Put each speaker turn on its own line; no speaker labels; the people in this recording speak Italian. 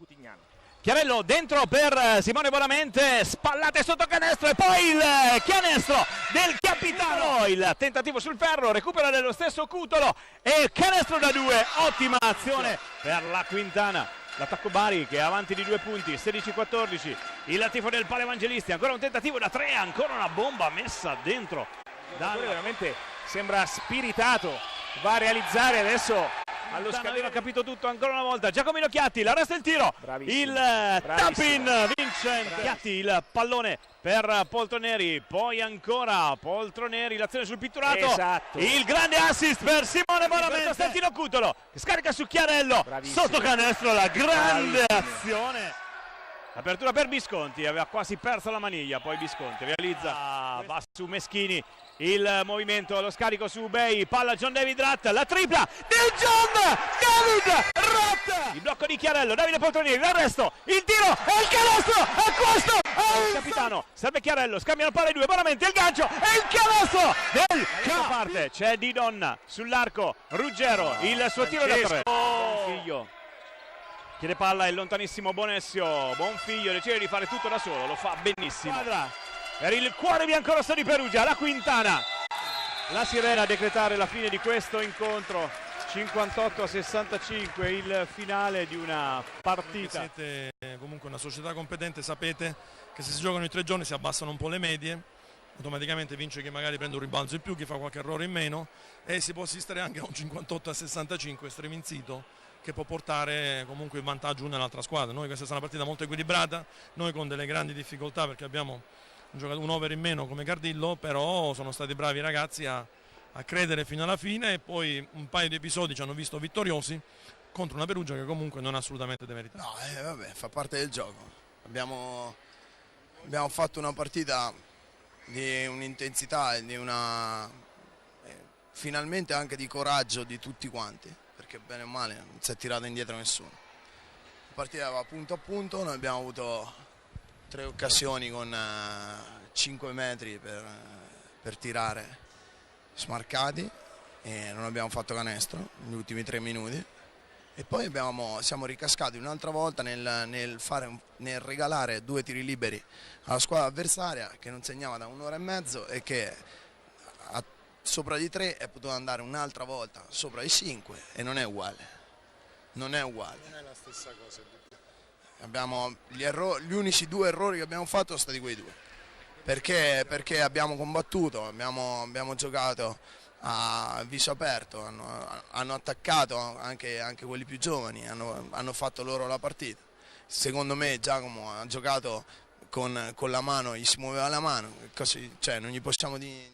Putignano.
Chiarello dentro per Simone Bonamente, spallate sotto canestro e poi il canestro del capitano, il tentativo sul ferro, recupera dello stesso Cutolo e canestro da 2, ottima azione per la Quintana. L'attacco Bari che è avanti di 2 punti, 16-14, il tifo del Pale Evangelisti, ancora un tentativo da 3, ancora una bomba messa dentro.
Veramente sembra spiritato, va a realizzare adesso allo
Aveva capito tutto ancora una volta. Giacomino Chiatti, la resta il tiro.
Bravissimo.
Il
Bravissimo.
tap-in vincente. Chiatti, il pallone per Poltroneri. Poi ancora Poltroneri, l'azione sul pitturato.
Esatto.
Il grande assist per Simone Bonamente. Costantino Cutolo che scarica su Chiarello.
Bravissimo.
Sotto canestro la grande
Bravissimo.
azione. Apertura per Visconti, aveva quasi perso la maniglia, poi Visconti realizza, va su Meschini, il movimento, lo scarico su Bay, palla John David Ratt, la tripla del John David Ratt! Il blocco di Chiarello, Davide Poltronieri, l'arresto, il tiro e il canestro, e questo è il capitano, serve Chiarello, scambiano palla i due, Bonamente, il gancio e il canestro del parte, c'è Di Donna sull'arco, Ruggero, il suo tiro da 3. Figlio. Chiede palla il lontanissimo Bonessio, Bonfiglio decide di fare tutto da solo, lo fa benissimo. Per il cuore biancorosso di Perugia, la Quintana. La sirena a decretare la fine di questo incontro, 58-65, il finale di una partita.
Siete comunque una società competente, sapete che se si giocano in 3 giorni si abbassano un po' le medie, automaticamente vince chi magari prende un ribalzo in più, chi fa qualche errore in meno e si può assistere anche a un 58-65 striminzito che può portare comunque in vantaggio una e l'altra squadra. Noi questa è stata una partita molto equilibrata, noi con delle grandi difficoltà perché abbiamo un over in meno come Cardillo, però sono stati bravi i ragazzi a credere fino alla fine e poi un paio di episodi ci hanno visto vittoriosi contro una Perugia che comunque non ha assolutamente demeritato.
No, vabbè, fa parte del gioco. Abbiamo fatto una partita di un'intensità e di una finalmente anche di coraggio di tutti quanti, perché bene o male non si è tirato indietro nessuno. La partita va punto a punto, noi abbiamo avuto 3 occasioni con 5 metri per tirare smarcati e non abbiamo fatto canestro negli ultimi 3 minuti e poi siamo ricascati un'altra volta nel regalare 2 tiri liberi alla squadra avversaria che non segnava da 1 ora e mezzo e che sopra di 3 è potuto andare un'altra volta sopra i 5 e non è uguale. Non è la stessa cosa. Gli unici 2 errori che abbiamo fatto sono stati quei 2. Perché abbiamo combattuto, abbiamo giocato a viso aperto, hanno attaccato anche quelli più giovani, hanno fatto loro la partita. Secondo me Giacomo ha giocato con la mano, gli si muoveva la mano, così, cioè non gli possiamo dire